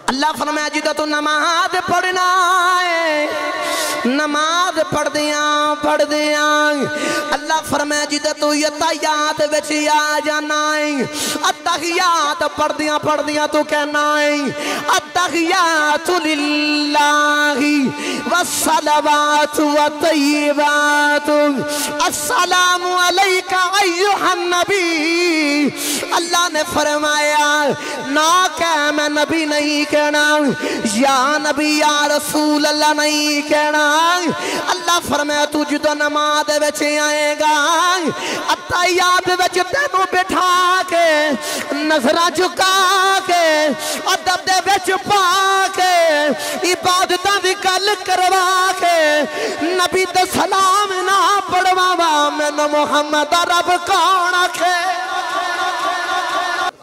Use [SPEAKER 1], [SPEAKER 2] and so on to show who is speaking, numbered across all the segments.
[SPEAKER 1] اللہ فرمایا جدو تو نماز پڑھنا ہے نماز پڑھ دیاں اللہ فرمایا جدو تو یتایات بچی آ جانا ہے اتحیات پڑھ دیاں تو کہنا ہے اتحیات للہ والصلوات والطیبات السلام علیکہ ایہا النبی اللہ نے فرمایا نہ کہ میں نبی نہیں کہنا یا نبی یا رسول اللہ نہیں کہنا اللہ فرمایا تو جدو نماز بچے آئے گا اتحیات بچ تینوں بٹھا کے نظرہ چکا کے ادب دے بچ پا کے عبادتاں دی گل کروا کے نبی تے سلام نہ پڑھوا میں محمد رب کون آکھے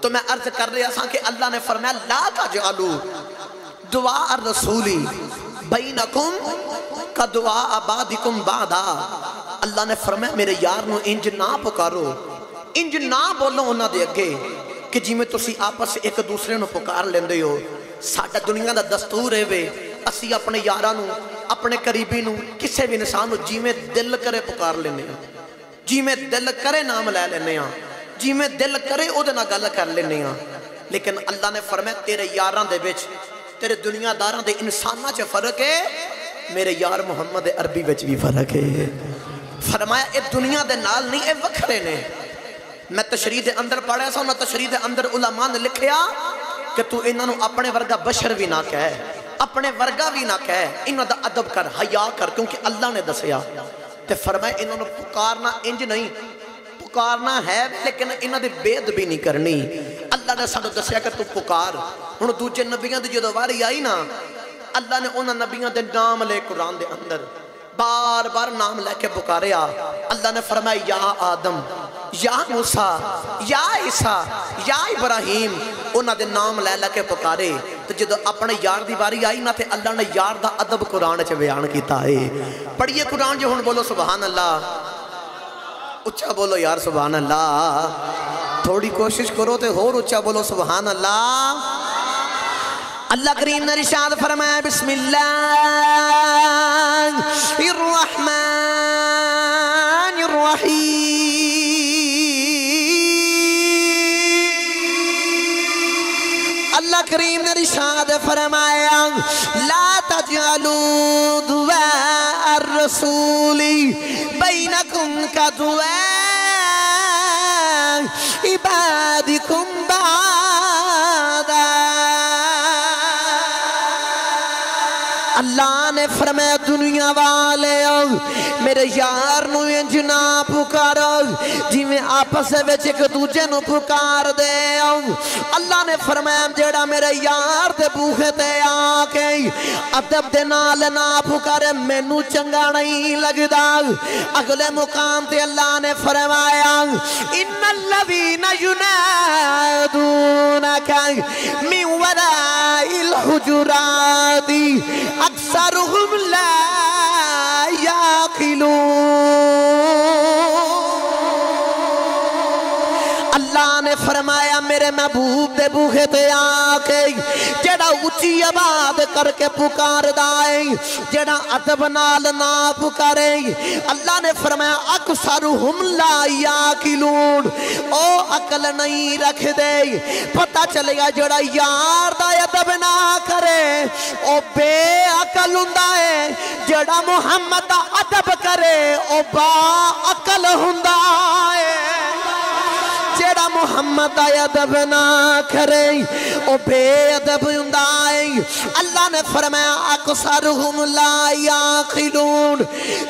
[SPEAKER 1] تو میں عرض کر رہا تھا کہ اللہ نے فرمایا لا تجعلو دعاء الرسولی بینکم کا دعاء بعدکم بعدا اللہ نے فرمایا میرے یار نو انج نہ پکارو انج نہ بولو انہاں دے اگے کہ جی میں تسی آپس ایک دوسرے نو پکار لیندے ہو ساڈا دنیا دا دستور ہے وے اسی اپنے یاراں نو اپنے قریبی نو کسے بھی انسان نو جی میں دل کرے پکار لینے ہاں جی میں دل کرے نام لے لینے ہاں جی میں دل کرے او دے نہ گل کر لینے ہاں لیکن اللہ نے فرمایا تیرے یاراں دے وچ تیرے دنیا داراں دے انساناں چ فرق ہے میرے یار محمد عربی وچ بھی فرق ہے فرمایا اے دنیا دے نال نہیں اے وکھرے نے میں تشریح دے اندر پڑھا سا انہاں تشریح دے اندر علماء نے لکھیا کہ تو انہاں نو اپنے ورگا بشر بھی نہ کہے اپنے ورگا بھی نہ کہے انہاں دا ادب کر حیا کر کیونکہ اللہ نے دسیا تے فرمایا انہاں نو پکارنا انج نہیں پکارنا ہے لیکن انہاں دی بید بھی نہیں کرنی اللہ نے سانو دسیا کہ تو پکار ہن دوجے نبیاں دی جدوں واری آئی نا اللہ نے انہاں نبیاں دے نام لے قرآن دے اندر بار بار نام لے کے پکاریا اللہ نے فرمایا یا آدم یا موسیٰ یا عیسیٰ یا ابراہیم انہاں دے نام لے لے کے پکارے تو جدو اپنے یار دی باری آئی نا تے اللہ نے یار دا ادب قرآن چے بیان کیتا ہے پڑھئے قرآن جو ہن بولو سبحان اللہ اچھا بولو یار سبحان اللہ تھوڑی کوشش کرو تے اور اچھا بولو سبحان اللہ اللہ کریم نے ارشاد فرمایا بسم اللہ الرحمن الرحیم اللہ کریم نے ارشاد فرمایا لا تجعلوا دعاء الرسول بینکم کا دعاء عبادکم بعدا اللہ نے فرمایا دنیا والے میرے یار نو انج نہ پکارو جی میں آپس وچ ایک دوجے نو پکار دے اللہ نے فرمایا جیڑا میرے یار دے بوہے تے آ کے ادب دے نال نہ پکارے مینوں چنگا نہیں لگدا اگلے مقام تے اللہ نے فرمایا ان الذین ینادونک من وراء الحجرات اکثرهم لا یعقلون اللہ نے فرمایا میرے محبوب دے بوہے تے آکے جڑا اچھی آواز کر کے پکار دائے جڑا ادب نال نہ پکارے اللہ نے فرمایا اکثرهم لا یعقلون او عقل نہیں رکھ دے پتہ چلے گا جڑا یار دا ادب نہ کرے او بے عقل ہوندا ہے جڑا محمد دا ادب کرے او با عقل ہوندا ہے جڑا محمد دا ادب نہ کرے او بے ادب ہوندا ہے اللہ نے فرمایا اکثرهم لا یعقلون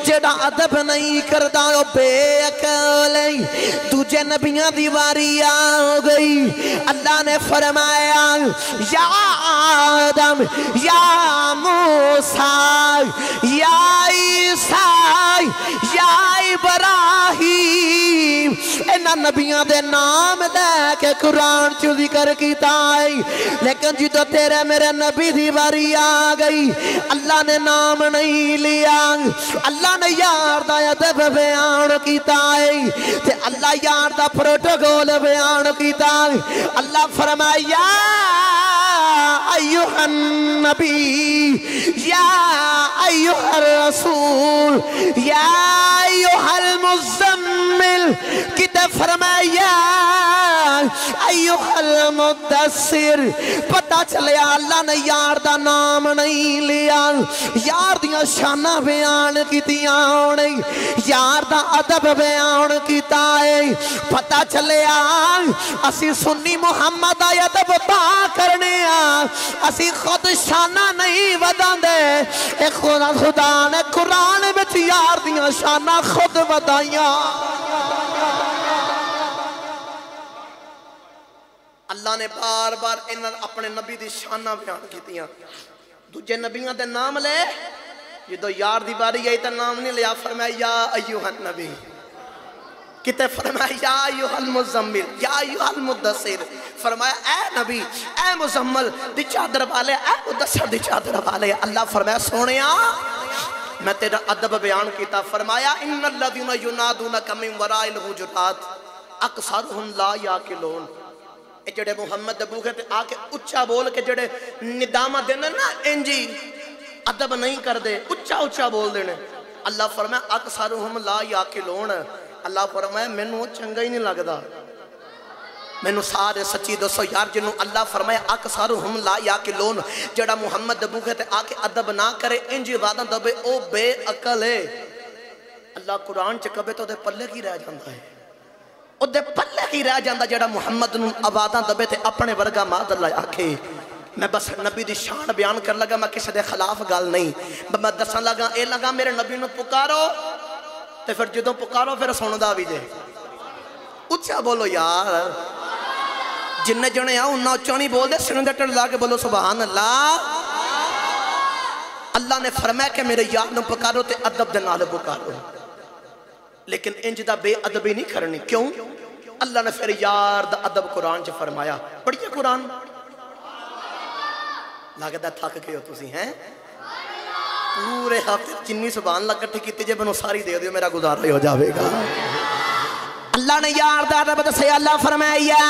[SPEAKER 1] جڑا ادب نہیں کردا او بے عقل ہے دوجے نبیاں دی واری آ گئی اللہ نے فرمایا یا آدم یا موسیٰ یا عیسیٰ یا ابراہیم انہاں نبیاں دے نام لے کے قرآن چو ذکر کیتا ہے لیکن جدو تیرے میرے نبی دی باری آ گئی اللہ نے نام نہیں لیا اللہ نے یار دا ادب بیان کیتا ہے تے اللہ یار دا پروٹوکول بیان کیتا ہے اللہ فرمایا अय्युहन नबी या अय्युहर रसूल या अय्युहल मुज़म्मिल किते फरमाया अय्युहल मुद्दस्सिर। पता चले अल्लाह ने यार दा नाम नहीं लिया, यार दियां शाना बयान कीतियां ने, यार दा अदब बयान कीता है। पता चले असी सुन्नी मुहम्मद दा अदब ता करने असी खुद शाना नहीं वधांदे। खुदा ने कुरान विच यार दियां शाना खुद वधाइयां। अल्लाह ने बार बार इन्हां अपने नबी दी शाना बयान कीतियां। दूजे नबियां दे नाम ले, जो यार दी बारी आई तो नाम नहीं लिया, फरमाया या अय्युहन नबी, किते फरमाया या अय्युहल मुज़म्मिल या अय्युहल मुद्दस्सिर। फरमाया ए नबी ए मुज़म्मिल दी चादर वाले, ए मुद्दस्सिर दी चादर वाले। अल्लाह फरमाया सोनिया मैं तेरा अदब बयान किया। फरमाया इन्नल लज़ीना युनादूनका मिन वराइल हुजुरात अक्सरुहुम ला याकिलून। जेड़े मुहम्मद दे बूहे ते आके उच्चा बोल के जेड़े निदामा देने ना, इंजी अदब नहीं करते, उच्चा उच्चा बोल देने। अल्लाह फरमाया अक्सरुहुम ला याकिलून। अल्लाह फरमाया मैनू चंगा ही नहीं लगता। मैनू सारे सच्ची दसो यार, जिन्हों अल्लाह फरमाया अक्सरुहुम ला याकिलून, जेड़ा मुहम्मद दे बूहे ते आके अदब ना करे, इंज इबादत दबे, ओ बेअकल है। अल्लाह कुरान च कहे तो पल्ले की रह जाता है, उहदे पल्ले की रह जाता जेड़ा मुहम्मद नूं आवाज़ां दबे ते अपने वर्गा मादल्ला आखे। मैं बस नबी दी शान बयान कर लगा, मैं किसी के खिलाफ गल नहीं। मैं दसन लगा ये लगा मेरे नबी नूं पुकारो, तो फिर जो पुकारो फिर सुनदा भी जे। उच्चा बोलो यार, जिन्ने जने आ उन्ना उच्चा नहीं बोलते, सिर दे ढिड ला के बोलो सुभान अल्लाह। अल्लाह ने फरमाया कि मेरे यार नूं पुकारो ते अदब दे नाल पुकारो, लेकिन इंज दा बेअदबी नहीं करनी। क्यों? अल्लाह ने फिर यार दा अदब कुरान च फरमाया। पढ़िए कुरान, लगता थक गए हो तुसी हैं? पूरे हफ्ते जिन्नी सुभान अल्लाह इकट्ठी की जे मैनूं सारी दे दियो, मेरा गुजारा हो जाएगा। अल्लाह ने यार दा अदब दस्सिया। अल्लाह फरमाया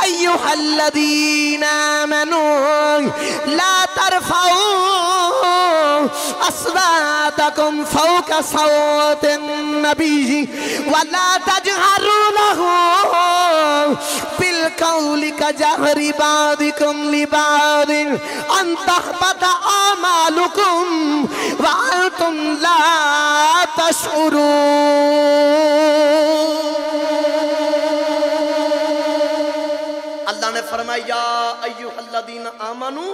[SPEAKER 1] अय्युहल्लज़ीना आमनू ला तरफ़ऊ अस्वातकुम फ़ौक़ा सौतिन नबी वला तजहरू लहू बिलक़ौलि कजहरि बादिकुम लिबादिन अन तहबत आमालुकुम व अंतुम ला तशउरून। अल्लाह ने फरमाया अय्युहल्लज़ीना आमनू,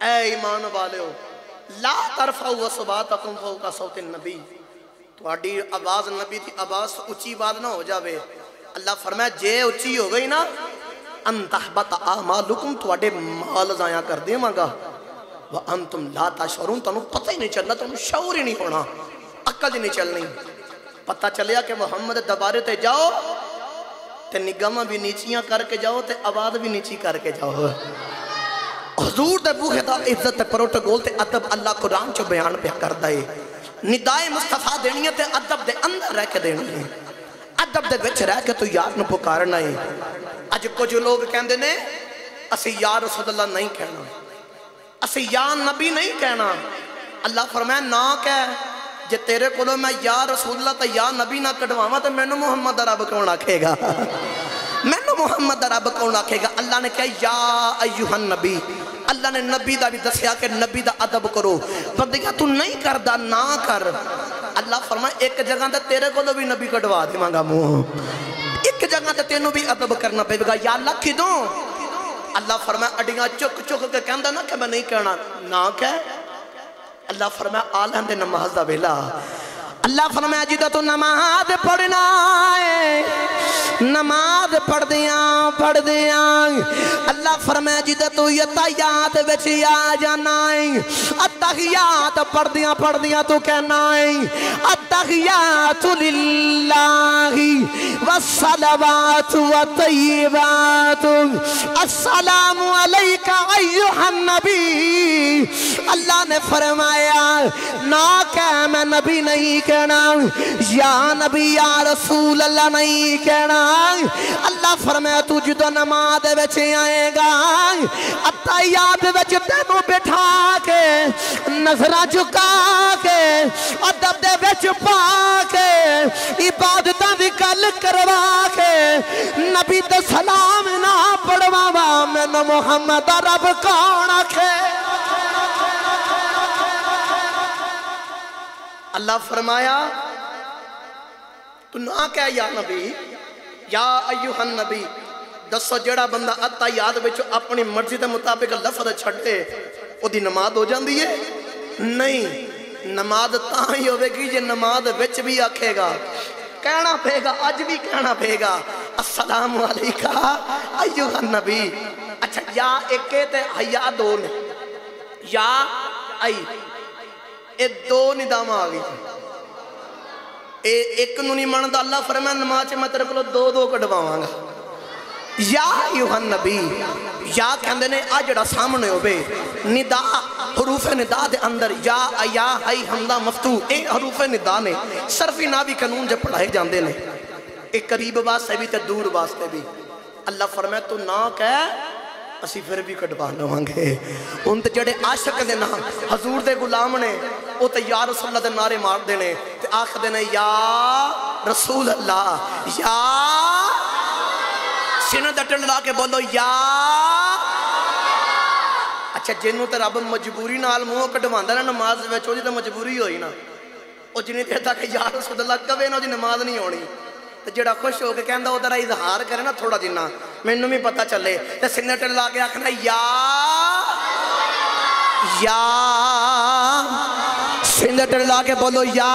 [SPEAKER 1] ऐ ईमान वाले हो, ला तरफ़ऊ अस्वातकुम फ़ौक़ा सौतिन नबी, तुहाडी आवाज़ नबी की आवाज़ उच्ची बात ना हो जाए। अल्लाह फरमाया जे उच्ची हो गई ना, अन तहबत आमालुकुम, तुहाडे माल ज़ाया कर देवांगा, व अंतुम ला तशउरून, तुहानू पता ही नहीं चलना, तुहानू शऊर ही नहीं होना, अक्ल ही नहीं चलनी। पता चलिया कि मुहम्मद दरबारे ते जाओ ते निगाहां भी नीचियां करके जाओ ते आवाज़ भी नीची करके जाओ। हुजूर दे बूहे दा इज्जत प्रोटोकॉल ते अदब अल्लाह कुरान च बयान पे करदा है। निदाए मुस्तफा देनी है ते अदब दे अंदर रह के देनी है, अदब दे विच रह के तू यार नूं पुकारना है। अज कुछ लोग कहंदे ने असी या रसूलुल्लाह नहीं कहना, असी या नबी नहीं कहना। अल्लाह फरमाया ना कह, जे तेरे कोलों मैं या रसूलुल्लाह ते या नबी ना कढवावां तो मैनू मुहम्मद दा रब कौन आखेगा? मैनू मुहम्मद दा रब कौन आखेगा? अल्लाह ने कहा या अय्युहन नबी, अल्लाह ने नबी दा भी दसिया कि नबी दा अदब करो। बंदिया तू नहीं करदा ना कर। अल्लाह फरमाया एक जगह ते तेरे कोलों भी नबी कढवा देवांगा मुंह, एक जगह ते तेनू भी अदब करना पेगा। या अल्लाह किदों? अल्लाह फरमाया अडियां चुक चुक के कहंदा ना कि मैं नहीं कहना, ना कह। अल्लाह फरमाया आलम दे नमाज दा वेला। अल्लाह फरमाया जिदा तू नमाज पढ़ना है, नमाज पढ़ दिया अल्लाह फरमाया जिदा तू यतायात विच आ जाना है, अत्तहियात पढ़ दिया तू कहना है अत्तहियातु लिल्लाहि वस्सलावातु वत्तय्यिबातु अस्सलामु अलैका अय्युहन नबी। अल्लाह ने फरमाया ना कह मैं नबी नहीं कह कहना, या नबी या रसूल अल्लाह नहीं कहना। अल्लाह फरमाया तू जो नमाज विच आएगा अत्तहियात विच तेनू बिठा के नजरा झुका के अदब दे विच पा के इबादतां दी गल करवा के नबी ते सलाम ना पढ़वावा मैनू मुहम्मद रब कौन आखे। अल्लाह फरमाया तू ना कह या नबी या अय्युहन नबी। दसो जेड़ा बंदा अत्तहियात विच अपनी मर्जी के मुताबिक लफज छड्डे ओदी नमाज हो जाती है? नहीं, नमाज तां ही होगी जे नमाज विच भी आखेगा। कहना पेगा, अज भी कहना पेगा अस्सलामु अलैका अय्युहन नबी। अच्छा या एक ते हया दो ने, या आई ये दो निदाम आ गई। एक नू नहीं मनदा अल्लाह फरमाया नमाज मैं तेरे को दो दो कटवावांगा। या अय्युहन नबी या कहंदे ने आ जेड़ा सामने होवे निदा हरूफ निदा दे अंदर या या हई हमदा मफ्तू ए हरूफ निदा ने सरफी नावी कानून जब पढ़ाए जाते हैं एक करीब वास्ते भी ते दूर वास्ते भी। अल्लाह फरमाया तू ना कह असी फिर भी कटवा लवांगे। उन तो जेडे आशक दे ना हजूर दे गुलाम ने वो तो या रसूल अल्लाह दे नारे मारते हैं ते आखदे ने या रसूल अल्लाह, या सीने दटन ला के बोलो या। अच्छा जिन्हों तो रब मजबूरी नाल मुँह कटवांदा ना नमाज विच ओदी तो मजबूरी होई ना, वो जिन्नी देर तक या रसूल अल्लाह कवे ना ओदी नमाज नहीं होनी। तो जेड़ा खुश होकर कहता वो तेरा इजहार करे ना थोड़ा जिन्ना मैनू भी पता चले तो सीने ढिल ला के आखना या सीने ढिल ला के बोलो या।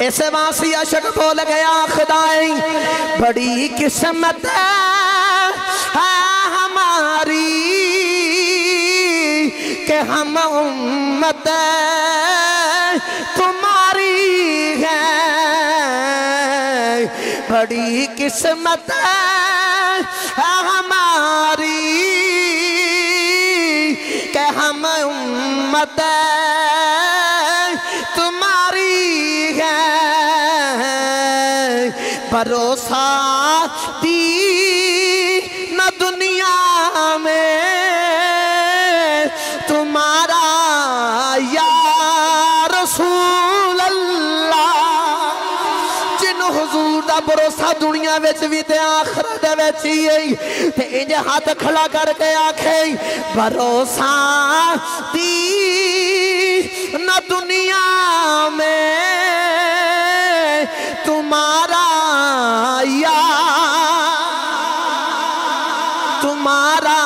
[SPEAKER 1] ऐसे वासी अशक बोल गया खुदाई बड़ी किस्मत है हमारी कि हम उम्मत तुम्हारी है। बड़ी किस्मत है हमारी कि हम उम्मत तुम्हारी है। भरोसा दीन दुनिया में तुम्हारा या रसूल अल्लाह। जिन हुजूर दा भरोसा दुनिया विच भी ते आखिरत विच ही ते इंज हाथ खड़ा करके आखे भरोसा दीन दुनिया में तुम्हारा या तुम्हारा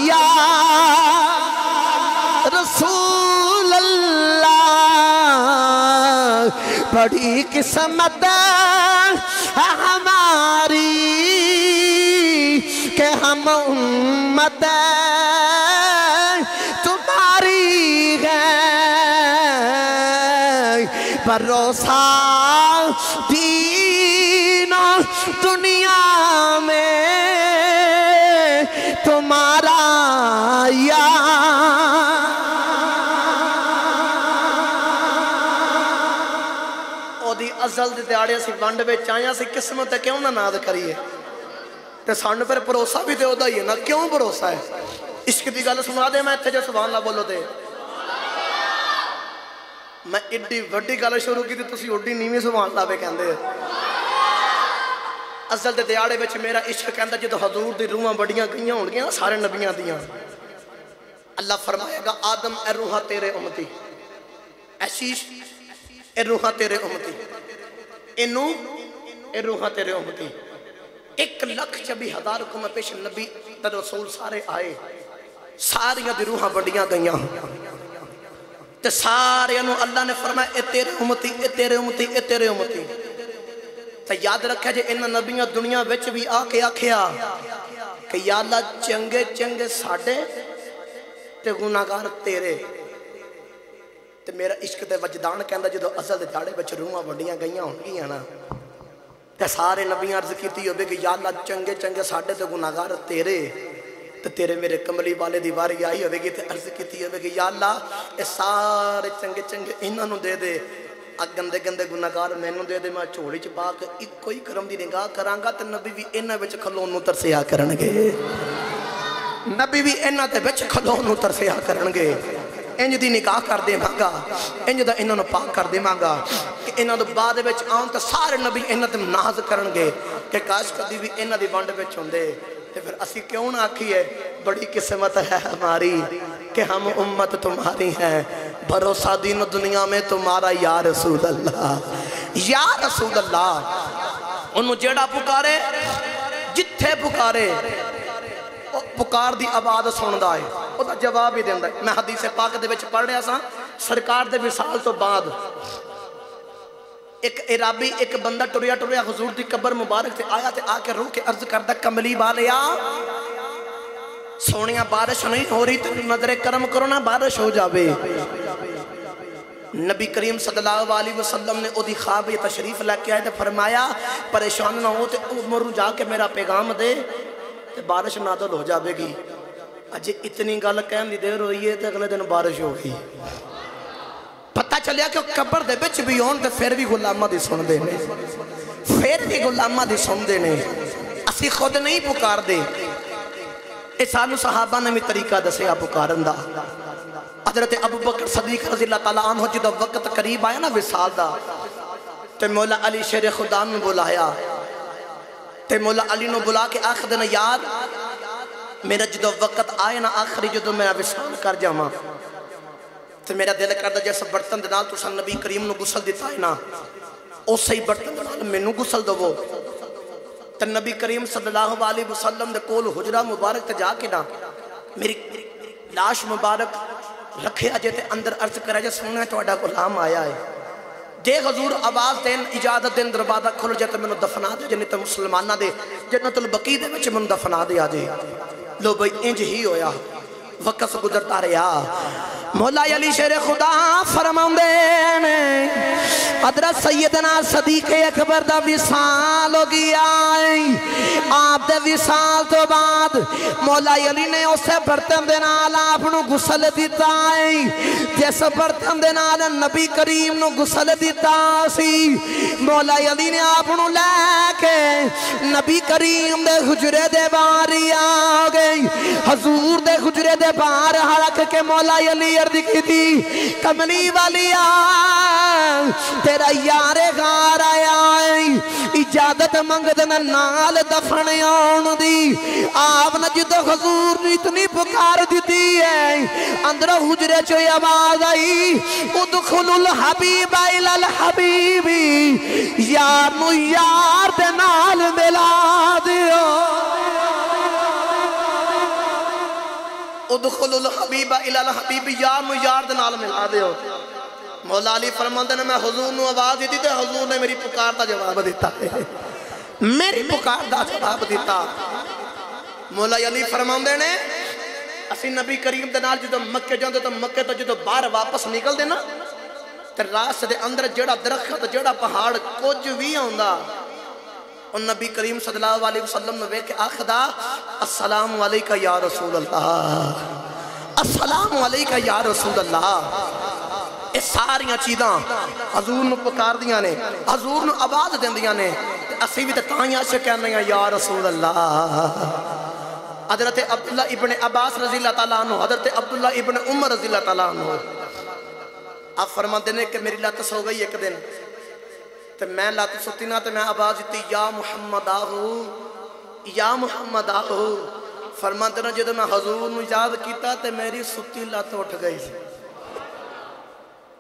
[SPEAKER 1] या रसूल अल्लाह। बड़ी किस्मत है हमारी कि हम उम्मत तुम्हारी है। भरोसा दीन दुनिया में तुम्हारा या ओदी अज़ल दे दिहाड़े असीं वंड विच आए असीं किस्मत क्यों ना नाद करिए ते सानू फिर भरोसा भी तो ओदा ही है ना। क्यों भरोसा है? इश्क की गल सुना दे मैं इत्थे जो सुभान अल्लाह बोलो ते मैं एड्डी वड्डी गल शुरू की तुसीं ओड्डी नीवीं सुभान अल्लाह पे कहंदे। अज़ल दे दिहाड़े विच मेरा इश्क कहंदा जदों हजूर दी रूहां बड़ियां गईयां होणगियां सारे नबियां दियां अल्लाह फरमाएगा आदम ए रूहां तेरे उम्मती, आशीष ए रूहां तेरे उम्मती, इनू ए रूहां तेरे उम्मती। 1,26,000 को मैं पेश नबी ते रसूल सारे आए सारियां दी रूहां बड़ियां गईयां ते सारियां नू अल्लाह ने फरमाया ए तेरे उम्मती ए तेरे उम्मती ए तेरे उम्मती। तो याद रखा जे इन नबियां दुनिया विच भी आके आखिया कि या अल्लाह चंगे चंगे साडे ते गुनाहगार तेरे। ते मेरा इश्क ते वजदान कहंदा जदों अज़ल दे दिहाड़े विच रूहां वंडियां गईयां होणगियां ना ते सारे नबियां अर्ज कीती होवे कि या अल्लाह चंगे चंगे साडे ते गुनाहगार तेरे। ते تو تیرے میرے کملی والے دی واری آئی ہوئے گی تے عرض کیتی ہوئے گی یا اللہ اے سارے چنگے چنگے انہوں دے دے گندے گندے گناہگار مینوں دے دے میں جھولی چ پا کے اکو ہی کرم دی نگاہ کراں گا تے نبی بھی انہاں وچ کھلون نوں ترسیا کرن گے نبی بھی انہاں دے وچ کھلون نوں ترسیا کرن گے انج دی نکاح کر دیواں گا انج دا انہاں نوں پاک کر دیواں گا کہ انہاں دے بعد وچ آن تے سارے نبی انہاں تے ناز کرن گے کہ کاش کدی بھی انہاں دی ونڈ وچ ہوندے تے پھر اسی کیوں نہ آکھیے بڑی قسمت ہے ہماری کہ ہم امت تمہاری ہیں بھروسہ دین و دنیا میں تمہارا یا رسول اللہ یا رسول اللہ انہوں جیڑا پکارے جتھے پکارے پکار دی آواز سندا ہے او دا جواب ہی دیندا ہے میں حدیث پاک دے وچ پڑھ رہا سا سرکار دے وصال تو بعد ایک عرابی ایک بندہ ٹریا ٹریا حضور دی قبر مبارک تے آیا تے آ کے رو کے عرض کردہ کملی والیا سونیاں بارش نہیں ہو رہی تو نظر کرم کرو نا بارش ہو جاوے نبی کریم صلی اللہ علیہ وسلم نے او دی خواب یہ تشریف لے کے آئے تے فرمایا پریشان نہ ہو تے عمر جا کے میرا پیغام دے تے بارش نازل ہو جاوے گی اجے اتنی گل کہن دی دیر ہوئی ہے تے اگلے دن بارش ہو گئی پتہ چلیا کہ قبر دے بچ بھی ہون تے پھر بھی غلامہ دی سن دے نے پھر بھی غلامہ دی سن دے نے اسی خود نہیں پکار دے اس سانو صحابہ نے بھی طریقہ دسیا پکارن دا حضرت ابو بکر صدیق رضی اللہ تعالیٰ عنہ جدو وقت قریب آیا نا وصال دا تے مولا علی شیر خدا نے بلایا تے مولا علی نے بلا کے آخر دینا یار میرا جدو وقت آئے نا آخری جدو میرا وصال کر جاما تے میرا دل کردہ جیسا برتن دنال تو سن نبی کریم نے گسل دیتا ہے نا اس ہی برتن دنال میں نو گسل دو تے نبی کریم صلی اللہ علیہ وسلم دے کول حجرہ مبارک تے جا کے نا میری لاش مبارک رکھے اجے تے اندر عرض کرے جے سونا توڑا غلام آیا ہے دے حضور آواز دین اجازت دین دروازہ کھل جائے تے میں دفنا دے جنہیں تے مسلمانہ دے جنت البقیع دے وچ میں دفنا دے آجے لو بھئی انج ہی ہویا وقت سے گزرتا رہا مولا علی شیر خدا فرماندے نے حضرت سیدنا صدیق اکبر دا وصال ہو گیا آپ دے وصال تو بعد مولا علی نے اسے برتن دے نال آپ نو غسل دیتا ہے جس برتن دے نال نبی کریم نو غسل دیتا سی مولا علی نے آپ نو لے کے نبی کریم دے حجرے دے باری آ گئی حضور دے حجرے دے باہر حرک کے مولا علی عرض کی تھی کملی والی تیرا یار غار آیا اجازت منگ دینا نال دفن آن دی آپ نے جدو حضور نے اتنی پکار دیتی ہے اندر حجرے چوئی آواز آئی ادخل الحبیب الى الحبیبی یار نو یار دے نال ملا دیو ادخل الحبیب الى الحبیب یار نو یار دے نال ملا دیو مولا علی فرماندے نے میں حضور نو آواز دیتی تے حضور نے میری پکار دا جواب دیتا ہے میری پکار دا جواب دیتا مولا علی فرماندے نے اسی نبی کریم دے نال جدو مکے جاندے تو مکے تو جدو باہر واپس نکل دینا تے راست دے اندر جڑا درخت جڑا پہاڑ کچھ بھی ہوندا اور نبی کریم صلی اللہ علیہ وسلم نے ویکھ آخدا السلام علیکہ یا رسول اللہ السلام علیکہ یا رسول اللہ اس ساریاں چیزاں حضور نو پکار دیاں نے حضور نو آواز دین دیاں نے اسی بھی تتائیاں سے کہنے ہیں یا رسول اللہ حضرت عبداللہ ابن عباس رضی اللہ تعالیٰ عنہ حضرت عبداللہ ابن عمر رضی اللہ تعالیٰ عنہ آپ فرما دینے کہ میری لاتس ہو گئی ایک دن تو میں لاتس ہوتی نا تو میں آواز دیتی یا محمد آہو یا محمد آہو فرما دینا جدو میں حضور نو یاد کیتا تو میری ستی لات اٹھ گئی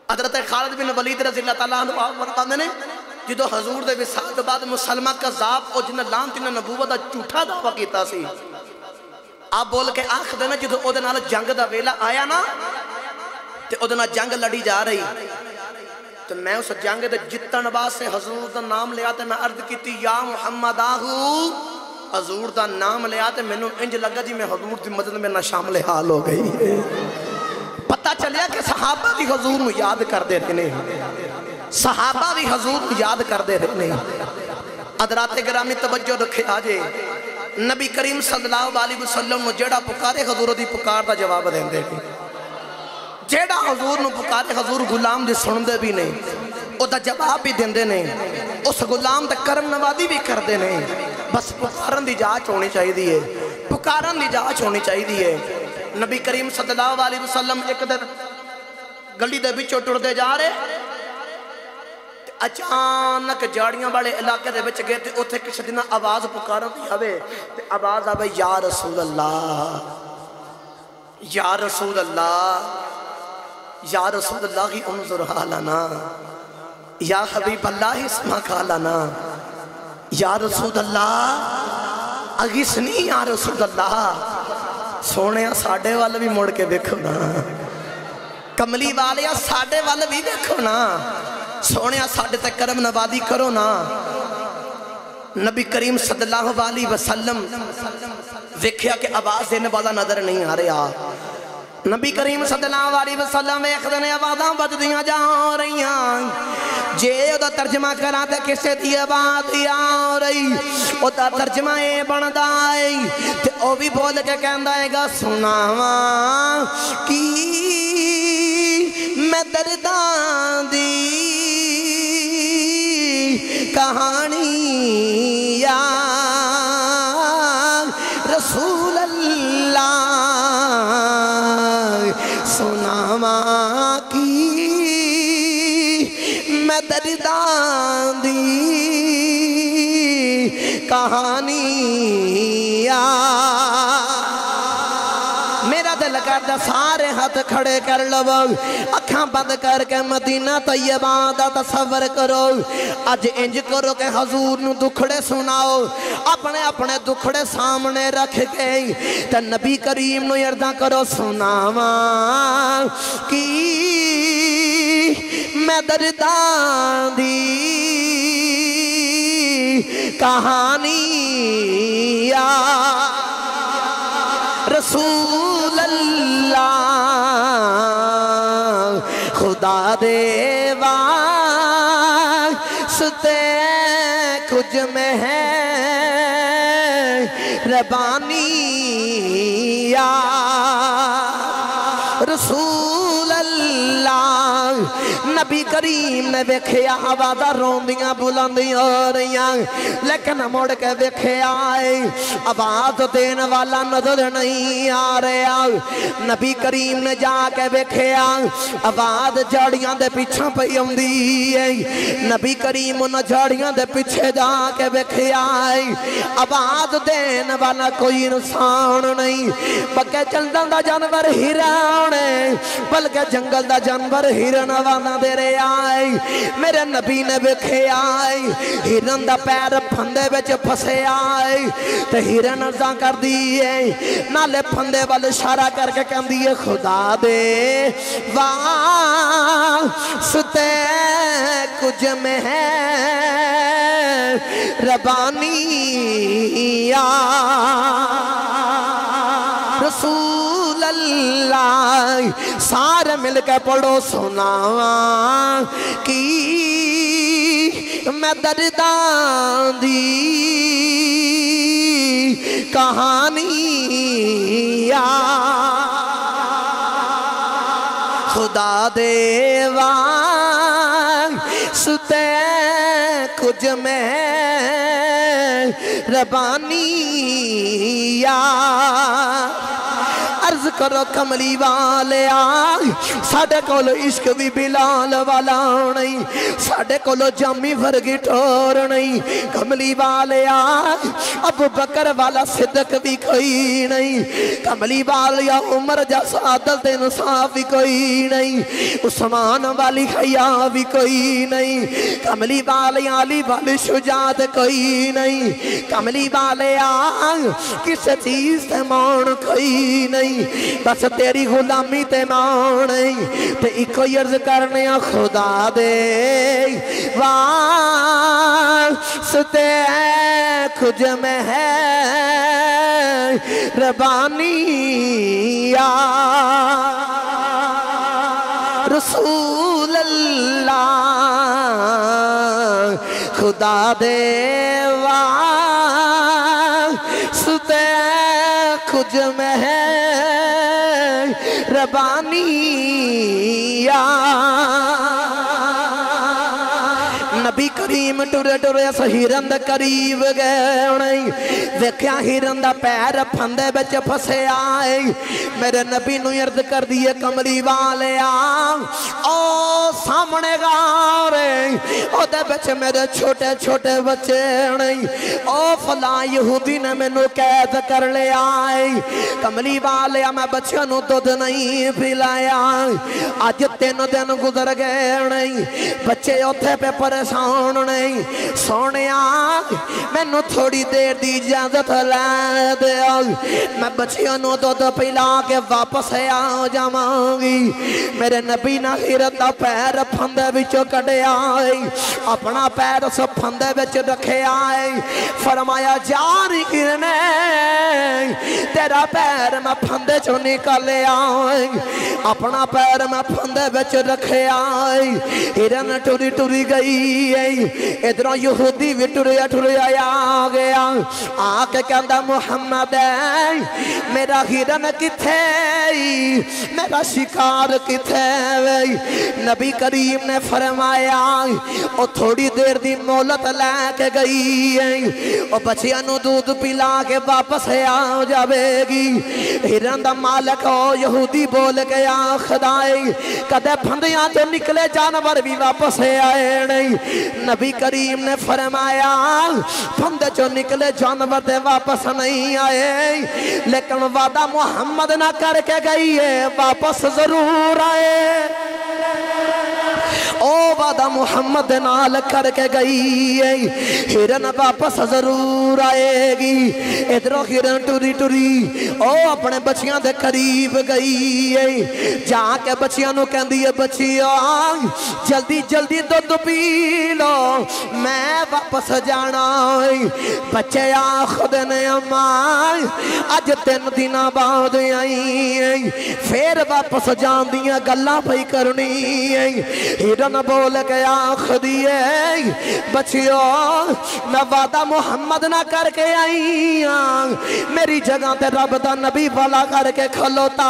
[SPEAKER 1] حضرت خالد بن ولید رضی اللہ تعالیٰ عنہ فرما دینے جدو حضور دے وصال کے بعد مسلمہ قذاب اور جنہ لانتی نے نبوت دا جھوٹا دعویٰ کیتا سی آپ بول کے آخ دینا جدو او دے نال جنگ دا ویلا آیا نا تے او دے نال جنگ لڑی جا رہی تو میں اس جنگ دے جتن واسطے حضور دا نام لیا تے میں عرض کیتی یا محمد آہو حضور دا نام لیا تے میں نو انج لگا جی میں حضور دی مدد میں نہ شامل حال ہو گئی پتہ چلیا کہ صحابہ بھی حضور نو یاد کر دے رہنے صحابہ بھی حضور نو یاد کر دے رہنے حضرات گرامی توجہ رکھے آجے नबी करीम सल्लल्लाहु अलैहि वसल्लम नूं जेड़ा पुकारे हजूर दी पुकार दा जवाब देंदे ने जेड़ा हजूर नूं पुकारे हजूर गुलाम दी सुनदे भी नहीं ओदा जवाब भी देंदे ने उस गुलाम दा करम नवाजी भी करदे ने बस पुकारन दी जांच होनी चाहिए पुकारन दी जांच होनी चाहिए नबी करीम सल्लल्लाहु अलैहि वसल्लम एक दिन गली दे विचों टुरदे जा रहे अचानक जाड़ियां वाले इलाके दे विच गए ते उत्थे किसी दिन आवाज पुकारन दी आवे ते आवाज आवे या रसूल अल्लाह या रसूल अल्लाह या रसूल अल्लाह ही उन्जुर हालना या हबीब अल्लाह इस्मा खालना या रसूल अल्लाह अगिसनी या रसूल अल्लाह सोने साडे वाल भी मुड़ के देखो ना कमली वाले साडे वाल भी देखो ना सोने साडे ते करम नवाजी करो ना नबी करीम सल्लल्लाहु अलैहि वसल्लम वेख्या कि आवाज देने वाला नजर नहीं आ रहा नबी करीम सल्लल्लाहु अलैहि वसल्लम वेखदे ने आवाज़ां बजदियां जा रहीआं जे ओदा तर्जमा करा ते किसे दी आवाज़ आ रही ओदा तर्जमा ए बनदा है ते ओ भी बोल के कहंदा हैगा सुनावां की मैं दर्दां दी कहानी या रसूल अल्लाह सुनावां की मैं दर्दां दी कहानी या मेरा दिल करदा सारे हाथ खड़े कर लवो अखां बंद करके मदीना तैयबा दा तसव्वुर करो अज इंज करो कि हजूर नूं दुखड़े सुनाओ अपने अपने दुखड़े सामने रख के ते नबी करीम नूं अर्ज़ां करो सुनावां की मैं दर्दां दी कहानी या रसूल अल्लाह खुदा दे वास्ते कुछ में है रबानी या रसूल अल्लाह नबी करीम ने वेख्या आवाज़ां रोंदियां बुलंदियां हो रहीआं लेकिन मुड़ के वेख्या आवाज़ देने वाला नजर नहीं आ रहा नबी करीम ने जाके वेख्या आवाज़ झाड़ियां दे पिछे पई आउंदी है नबी करीम उन्हां झाड़ियां दे पिछे जाके वेख्या आवाज़ देने वाला कोई इंसान नहीं बल्कि जंगल दा जानवर हिरन बल्कि जंगल दा जानवर हिरन आवाज़ां दे रहा है मेरे नबी ने वेख्या हिरन दा पैर फंदे विच फसिया ते हिरन अर्ज़ां करदी है नाले फंदे वाल इशारा करके कहंदी है खुदा दे वास्ते कुछ में है रबानी या रसूल अल्लाह सारे मिल के पढ़ो सुनावां की मैं दर्दां दी कहानी या खुदा दे वास्ते कुछ में रबानी या अर्ज करो कमली वाले साडे कोल इश्क भी बिलाल वाला नहीं साडे कोलो जामी वर्गी टोर नहीं कमली वाले अबू बकर वाला सिद्दक भी कोई नहीं कमली वाले उमर जैसा आदल ते इंसाफ भी कोई नहीं उस्मान वाली हया भी कोई नहीं कमली वाले अली वाली शुजात कोई नहीं कमली वाले किस चीज ते मान कोई नहीं बस तेरी गुलामी ते मान ते इको अर्ज करने खुदा दे वास्ते खुद में है रबानी या रसूल अल्लाह खुदा दे वास्ते कुछ मेहरबानिया नबी करीम टुरे टुरे हिरन दे करीब गए देखिया हिरन दा पैर फंदे विच फसिया मेरे नबी नूं अर्ज कर दिए कमली वाले ओ सामने गारे ओदे विच मेरे छोटे छोटे बच्चे ओ फला यहूदी ने मैनू कैद कर लिया कमली वाले मैं बच्चों नूं दुध नहीं पिलाया अज 3 दिन गुजर गए बच्चे उथे पे परेशान नहीं सोने मैनू थोड़ी देर की इजाजत लै दे मैं बच्चियों नूं दुध पिला के वापस आ जावांगी मेरे नबी ने हिरन दा पैर फंदे विचों कढ़िया अपना पैर उस फंदे विच रखिया फरमाया जा हिरने तेरा पैर मैं फंदे चों निकालिया अपना पैर मैं फंदे विच रखिया हिरन टुरी टुरी गई इधरों यहूदी भी टुरिया टुरिया आ गया आके कहता मुहम्मद मेरा हिरन किथे मेरा शिकार किथे नबी करीम ने फरमाया ओ थोड़ी देर दी मोहलत लैके गई ओ बच्चियां नूं दूध पिला के वापस आ जावेगी हिरन दा मालक ओ यहूदी बोल के आखदाए कदे फंदियां चों निकले जानवर भी वापस आए नहीं नबी करीम ने फरमाया फंदे चों निकले जानवर ते वापस नहीं आए लेकिन वादा मुहम्मद ना करके गई है वापस जरूर आए ओ वादा मुहम्मद नाल करके गई है हिरन वापस जरूर आएगी इधरों हिरन टुरी टुरी ओ अपने बच्चियां दे करीब गई है जाके बच्चियां नूं कहंदी है बच्चियों जल्दी जल्दी दुध पी लो मैं वापस जाना बच्चे आखदे ने अम्मा अज 3 दिन बाद आई फिर वापस जान दियां गल्लां पई करनी हिरन बोल के आखदी बच्चियों मैं वादा मुहम्मद ना करके आई मेरी जगह ते रब दा नबी वाला करके खलोता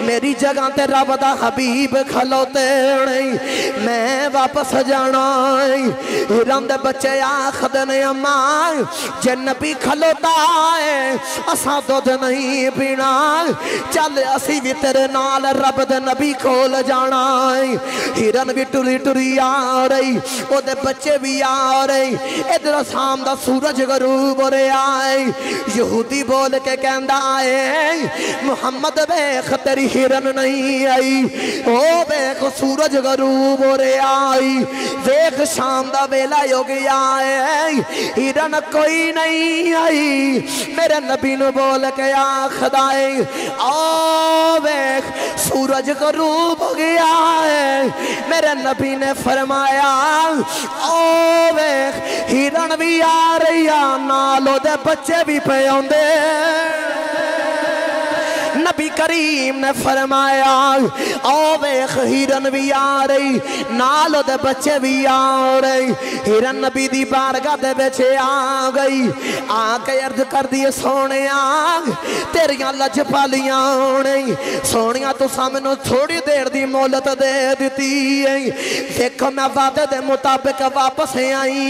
[SPEAKER 1] मेरी जगह ते रब दा हबीब खलोते मैं वापस जाना हिरन दे बच्चे आखदे ने अम्मा जे नबी खलोता है असां दुध नहीं पीना चल असी भी तेरे नाल रब दे नबी कोल जाना हिरन भी टुरी टुरी आ रही ओदे बच्चे भी आ रहे इधर शाम दा सूरज गरूब हो रहा है यहूदी बोल के कहंदा है मुहम्मद वेख तेरी हिरन नहीं आई ओ वेख सूरज गरूब हो रहा है वेख शाम दा वेला हो गया है हिरन कोई नहीं आई मेरे नबी नूं बोल के आखदा है ओ वेख सूरज गरूब हो गया है मेरे नबी ने फरमाया ओ वेख हिरन भी आ रही नाल ओदे बच्चे भी पे आउंदे नबी करीम ने फरमाया ओ वेख हिरन भी आ रही नाल ओदे बच्चे भी आ रहे हिरन नबी दी बारगाह दे विच आ गई आके अर्ज कर दी सोनिया तेरियां लजपालियां नहीं सोनिया तुसां मैनूं थोड़ी देर दी मोहलत दे दिती देखो मैं वादे दे मुताबिक वापस आई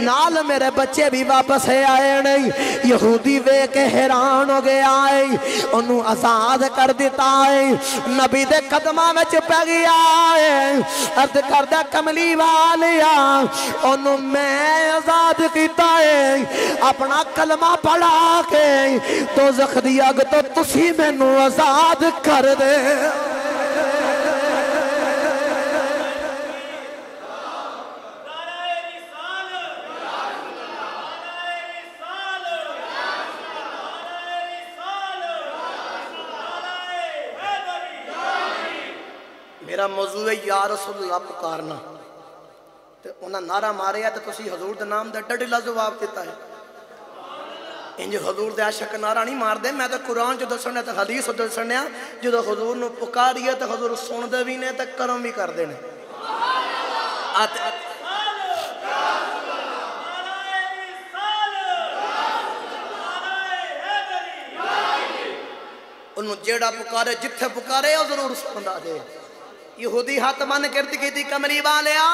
[SPEAKER 1] नाल मेरे बच्चे भी वापस आए नहीं यहूदी वेख के हैरान हो गया है ओनू आजाद कर दिता है नबी दे कदमां विच पै गया है अर्ज करदा कमली वालिया ओनू मैं आजाद कीता है अपना कलमा पढ़ा के दोज़ख दी अग तो तुसी मैनू आजाद कर दे मेरा मौजू है या रसूलुल्लाह पुकारना तो उन्हें नारा मारे तो तुसी हजूर के नाम का डडला जवाब दिता है इंज हजूर के आशक नारा नहीं मारते मैं तो कुरान जो दसने तो हदीस दसने जो हजूर को पुकारिए तो हजूर सुनते भी ने तो कर्म भी करते हैं انہوں جیڑا پکارے جتھے پکارے وہ ضرور سندا جے یہودی ہاتھ من کرتی کی کمری والیا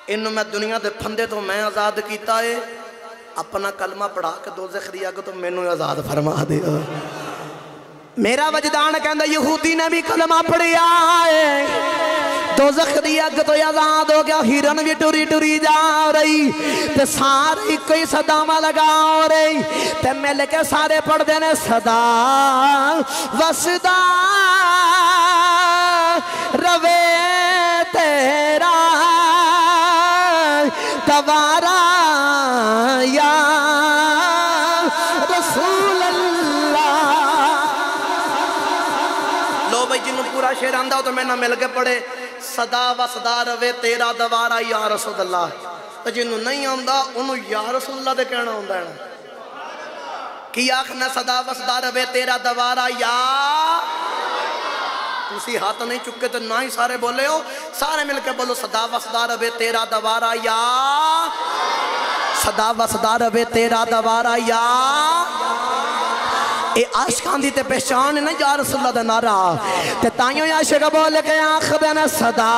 [SPEAKER 1] انہوں میں دنیا دے پھندے تو میں آزاد کیتا ہے اپنا کلمہ پڑھا کے دوزخ دی اگ تو مینوں آزاد فرما دے میرا وجدان کہندا یہودی نے بھی کلمہ پڑھیا ہے دوزخ دی اگ تو آزاد ہو گیا ہرن بھی ٹری ٹری جا رہی تے سارے کوئی صدامہ لگا رہی تے مل کے سارے پڑھ دینے صدا وصدا روے تیرا دوارا یا رسول اللہ لو بھائی جنہوں پورا شعر آندہ ہو تو میں نہ مل کے پڑھے صدا و صدا روے تیرا دوارا یا رسول اللہ تو جنہوں نہیں آندہ انہوں یا رسول اللہ دے کہنا ہوندہ ہے کی آخنا صدا و صدا روے تیرا دوارا یا اسی ہاتھ نہیں چکے تو نہ ہی سارے بولے ہو سارے مل کے بولو صدا و صدا روے تیرا دوارا یا صدا و صدا روے تیرا دوارا یا اے عاشقان دی تے پہچان ہے نا یا رسول اللہ دا نعرہ تے تائیوں یا عاشق بول کے آنکھ دینا صدا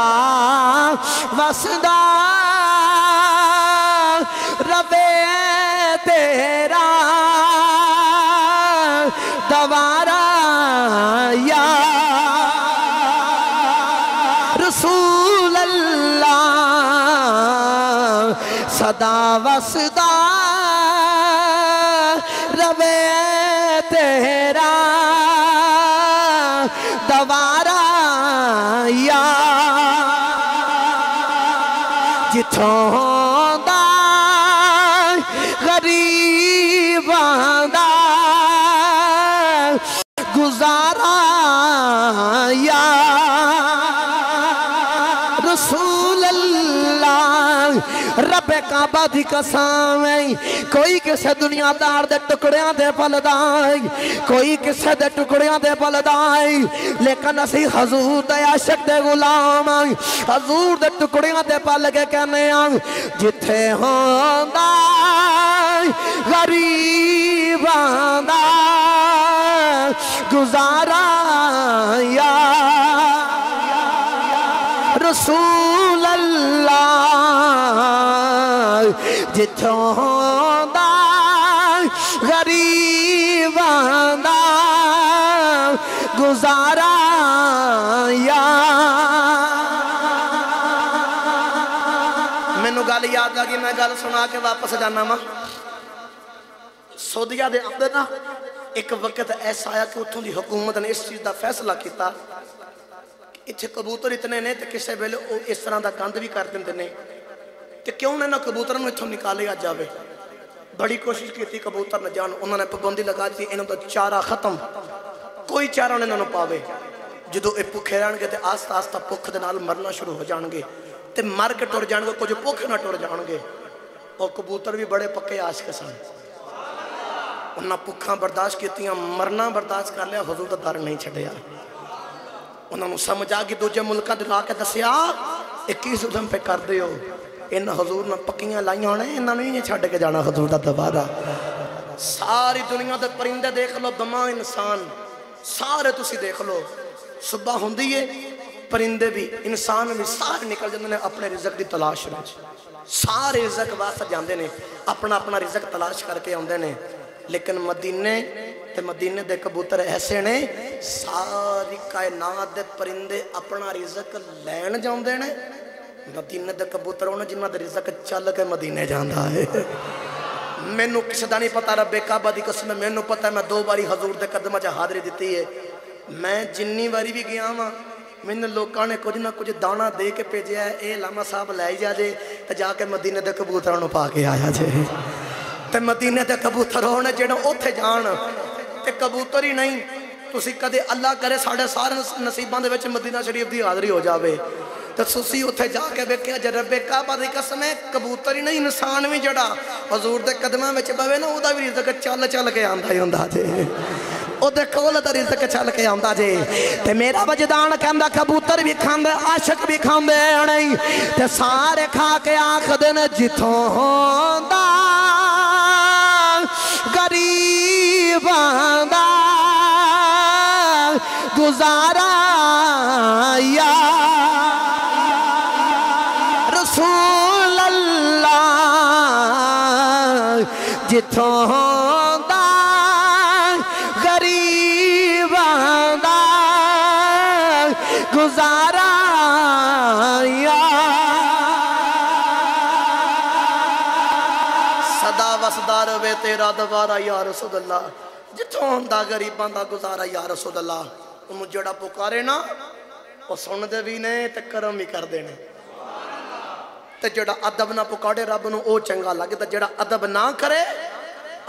[SPEAKER 1] و صدا روے تیرا دوارا یا رسول اللہ صدا و صدا روے تیرا دوارا یا جتھوں دا غریباں دا گزارا یا رسول اللہ رب کعبہ دی قسم کوئی کسے دنیا دار دے ٹکڑیاں دے پلدائی کوئی کسے دے ٹکڑیاں دے پلدائی لیکن اسی حضور دے عاشق دے غلام حضور دے ٹکڑیاں دے پل کے کہنے جتھے ہوندہ غریباں دا گزارا یا رسول اللہ جتھوں دا غریباں دا گزارا یا میں نو گال یاد لگی میں گال سنا کے واپس جانا ماں سعودیہ دے اندر نا ایک وقت ایسا آیا کہ اتھوں دی حکومت نے اس چیز دا فیصلہ کیتا اتھے کبوتر اتنے نے تے کسے بیلے اس طرح دا گند بھی کر دیں نے تے کیوں نے نا کبوتروں اتھوں نکالے آ جاوے بڑی کوشش کی تھی کبوتر نہ جان انہوں نے پابندی لگا دی انہوں دا چارہ ختم کوئی چارہ نے نہ پاوے جدو اے پکھے رہن گے تے آستہ آستہ پکھ دے نال مرنا شروع ہو جان گے تے مر کے ٹور جان گے کچھ پکھ نہ ٹور جان گے اور کبوتر بھی بڑے پکے عاشق سن انہاں پکھاں برداشت کیتیاں مرنا برداشت کر لیا حضور دا در نہیں چھڑیا انہوں نے سمجھا کہ دوجہ ملکہ دلا کے دسیا 21 ادھم پہ کر دے ہو انہاں حضور نے پکیاں لائیں ہونے انہاں نے یہ چھڑ کے جانا حضور دا دوبارہ ساری دنیا دے پرندے دیکھ لو دماء انسان سارے تسی دیکھ لو صبح ہوندی ہے پرندے بھی انسان بھی سارے نکل جاندے نے اپنے رزق دی تلاش میں سارے رزق واسطہ جاندے نے اپنا اپنا رزق تلاش کر کے آندے نے لیکن مدینے دے کبوتر ایسے نے ساری کائنات دے پرندے اپنا رزق لین جاندے نے مدینے دے کبوتر ہونے جنہ دے رزق چل کے مدینے جاندہ ہے میں نو کسی دا نہیں پتا رب کعبہ دی قسم میں نو پتا ہے میں 2 باری حضور دے قدمہ جا حاضری دیتی ہے میں جنی باری بھی گیا ہوں میں نے لوگاں نے کچھ نہ کچھ دانا دے کے پیجیا ہے اے لاما صاحب لائے جا جے تو جا کے مدینے دے کبوتروں پا کے آیا جے تے مدینے دے کبوتر ہونے جڑے اوتھے جان تے کبوتر ہی نہیں تسی کدے اللہ کرے ساڑھے سارے نصیباں دے وچ مدینہ شریف دی حاضری ہو جاوے تے تسی اوتھے جا کے ویکھیا جے رب کعبہ دی قسم ہے کبوتر ہی نہیں انسان وی جڑا حضور دے قدماں وچ بوے نا او دا وی رزق چل چل کے آندا ہی ہوندا جے او دے کول دا رزق چل کے آندا جے تے میرا وجدان کہندا کبوتر بھی کھاندے عاشق بھی کھاندے نہیں تے سارے کھا کے آکھدے نے جتھوں ہوندا غریباں دا गुजारा या रसूल अल्लाह जिथों दा गरीबां दा गुजारा या सदा वसदा रवे तेरा दवारा या रसूल अल्लाह जिथों हुंदा गरीबां दा गुजारा या रसूल अल्लाह उन्होंने जेड़ा पुकारे ना वो सुनते भी ने ते करम भी करते हैं ते जेड़ा अदब ना पुकारे रब नूं वो चंगा लगदा जेड़ा अदब ना करे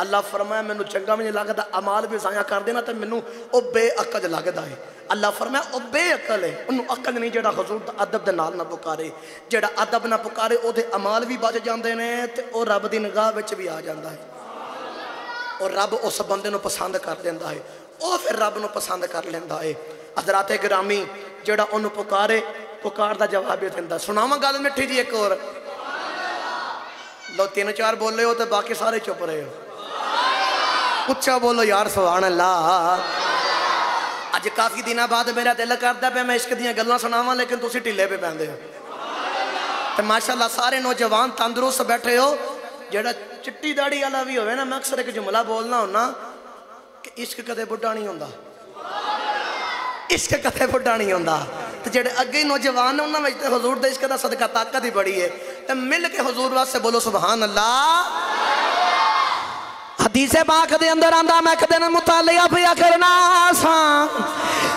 [SPEAKER 1] अल्लाह फरमाया मैनू चंगा भी नहीं लगता अमाल भी ज़ाया कर देना तो मैनू वो बेअकल लगता है अल्लाह फरमाया वो बेअकल है उन्होंने अकल नहीं जेड़ा हुजूर दा अदब दे नाल ना पुकारे जेड़ा अदब ना पुकारे ओदे अमाल भी बच जाते हैं ते वो रब दी निगाह विच भी आ जाता है और रब उस बंदे नूं पसंद कर लेंदा है वो फिर रब नूं पसंद कर लेंदा है हज़राते गिरामी जेड़ा उन्होंने पुकारे पुकार दा जवाब भी दिंदा सुनावा गल मिठी जी एक और लो 3-4 बोले हो तो बाकी सारे चुप रहे हो उच्चा बोलो यार सुभान अल्लाह अज काफ़ी दिनों बाद मेरा दिल करता पे मैं इश्क दियां गल्लां सुनावां लेकिन तुसीं ढिले पे पैंदे हो तो माशाअल्लाह सारे नौजवान तंदुरुस्त बैठे हो जेड़ा चिट्टी दाड़ी वाला भी होवे ना मैं अक्सर एक जुमला बोलना होना कि इश्क कदे बुढ़ा नहीं होंदा इश्क कदे बुढ़ा नहीं होंदा तो जेड़े अगे नौजवान ने उन्होंने तो हजूर दे इश्क दा सदका ताकत ही बड़ी है तो मिल के हजूर वास्ते बोलो सुभान अल्लाह हदीसे पाक दे अंदर आंदा मैं एक दिन मुतालिया पिया करना सा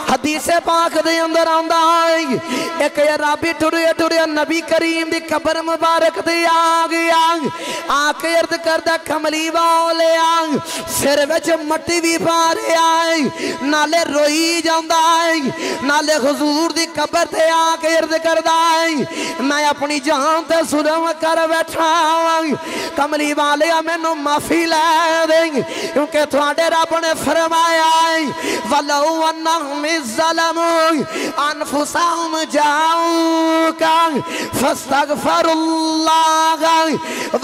[SPEAKER 1] हदीसे पाक दे अंदर आंदा एक अराबी टुरिया टुरिया नबी करीम दी कब्र मुबारक ते आ गया आके अर्द करदा कमली वाले सिर विच मट्टी भी पा रहा नाले रोई जांदा नाले हुजूर दी कब्र ते आके अर्द करदा मैं अपनी जान ते जुल्म कर बैठा कमली वाले मैनू माफी लै देंगे क्योंकि थोड़े रब ने फरमाया वलौ अन्नहुम ज़लमू अनफुसहुम जाऊका फस्तगफरुल्लाह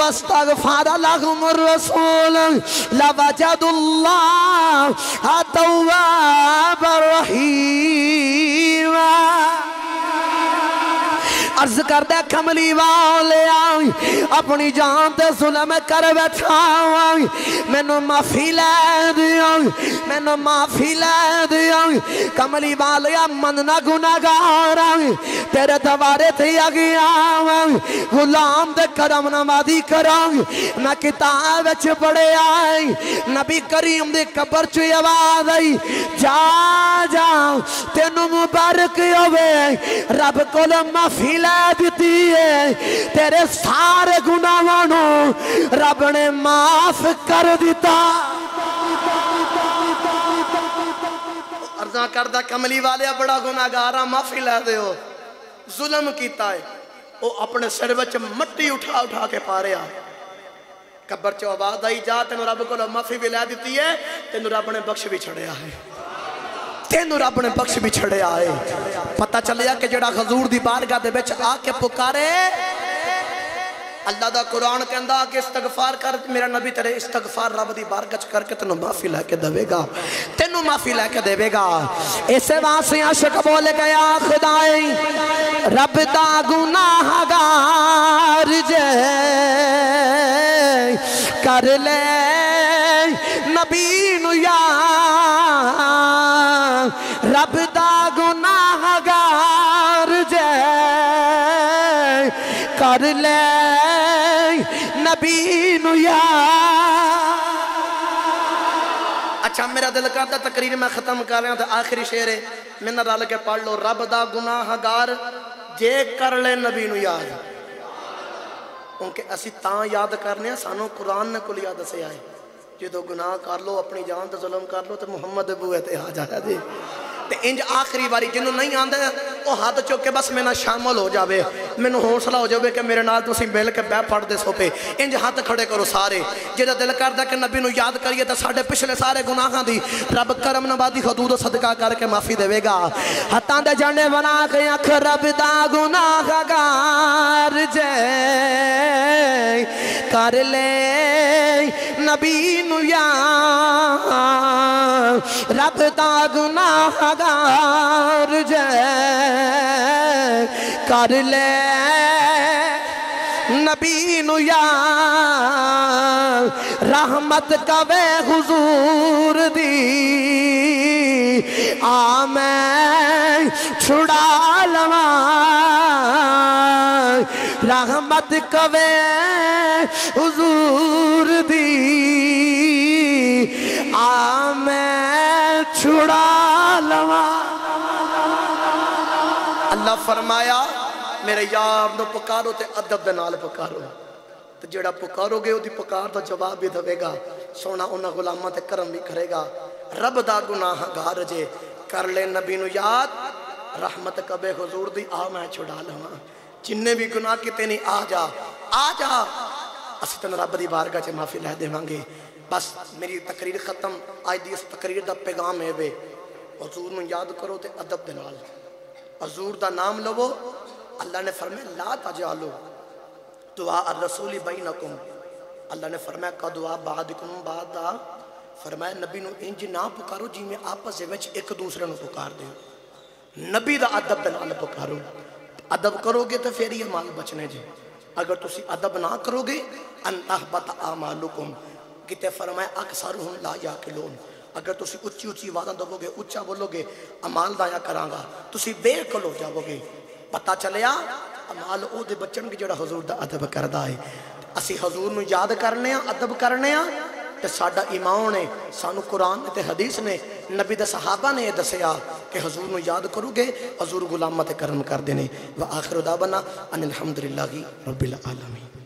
[SPEAKER 1] वस्तगफर लहुमुर रसूल लवजदुल्लाह तव्वाबर रहीमा अर्ज करदा कमली वाले अपनी जान ते जुल्म कर बैठा मैनू माफी लै दियो मैनू माफी लै दियो कमली वाले मनना गुनाहगार तेरे दवारे ते आ गया गुलाम दे करम नवाजी करा मैं किताब विच पढ़िया नबी करीम दी कब्र च आवाज आई जा जा तेनू मुबारक होवे रब कोल माफी दी है तेरे सारे गुनाहों नू रब ने माफ कर दिता अर्जा करदा कमली वाले बड़ा गुनाहगार माफी लै दो जुल्म कीता है वो अपने सिर विच मट्टी उठा उठा के पा रहा कब्र च आवाज आई जा तेन रब को माफी भी लै दी है तेन रब ने बख्श भी छड़िया है तेनू रब ने बख्श भी छड़िया है पता चलिया कि जेड़ा हजूर दी बारगाह दे विच आके पुकारे अल्लाह दा कुरान कहंदा कि इस्तगफार कर मेरा नबी तेरे इस्तगफार रब दी बारगाह च करके तेनू माफी लेके देवेगा तेनू माफी लेके देवेगा इसे वास्ते आशिक बोल गया खुदाई रब दा गुनाहगार जे कर ले नबी नु याद रब दा गुनाहगार जे कर ले नबी नु याद। अच्छा मेरा दिल करता तकरीर मैं खत्म कर रहा तो आखिरी शेर है मैंने रल के पढ़ लो रब दा गुनाहगार जे कर ले नबी नु याद क्योंकि असी तां याद करने सानू कुरान ने कुल याद दसिया है जो गुनाह कर लो अपनी जान तो जुल्म कर लो तो मुहम्मद बूए ते आ जाया जी ते इंज आखिरी बारी जिन्हों नहीं आंदे वो हाथ चुक के बस मेरे शामिल हो जाए मैनू हौसला हो जाए कि मेरे नाल तुसीं मिल के बह पढ़ते सोपे इंज हाथ खड़े करो सारे जिहदा दिल करदा कि नबी नूं याद करिए तो साडे पिछले सारे गुनाहां दी रब करम नवाजी हदूद सदका करके माफ़ी देवेगा हत्थां दे जाने बना के अख रब दा गुनाहगार जे कर ले नबी नूं याद रब दा गुनाहगार जे कर ले नबी नु याद रहमत कवे हुजूर दी आ मैं छुड़ा लवा रहमत कवे हुजूर दी आ मैं छुड़ा लवा। अल्लाह फरमाया मेरे यार नु पुकारो ते अदब दे नाल पुकारो ते जेड़ा पुकारोगे ओदी पुकार दा जवाब भी देवेगा। सोना उन्हां गुलामां ते करम भी करेगा। रब दा गुनाहगार जे कर ले नबी नु याद रहमत कबे हुजूर दी आ मैं छुड़ा लवां। जिन्ने भी गुनाह किते नहीं आ जा असीं तैनूं रब दी बारगाह च माफी लै देवांगे। बस मेरी तकरीर खत्म। अज दी इस तकरीर दा पैगाम है वे हुजूर नूं याद करो ते अदब दे नाल हुजूर दा नाम लवो। अल्लाह ने फरमाया ला तजालो दुआ अर्रसूली बैनकुम। अल्लाह ने फरमाया का दुआ बादिकुम बादा। फरमाया नबी नूं इंज ना पुकारो जिवें आपस विच एक दूसरे नूं पुकार दे। नबी दा अदब दे नाल पुकारो। अदब करोगे तो फिर ही अमाल बचने जी। अगर तुसी अदब ना करोगे अनतहबत आमालुकुम। किते फरमाया अक्सरुहुम ला याकिलून। अगर तुसी उच्ची उच्ची आवाज़ दबोगे उच्चा बोलोगे अमाल दाया करांगा तुसी बेअकल हो जाओगे। पता चलिया अमाल ओदे बचनगे जिहड़ा हुजूर दा अदब करदा है। असी हुजूर नूं याद करने अदब करने ते साडा ईमान है। सानू कुरान ते हदीस ने नबी दे सहाबा ने दसिया कि हुजूर नूं याद करोगे हुजूर गुलामां ते करम करदे ने। व आखिर दावना अनिल हम्दुलिल्लाहि रब्बिल आलमीन।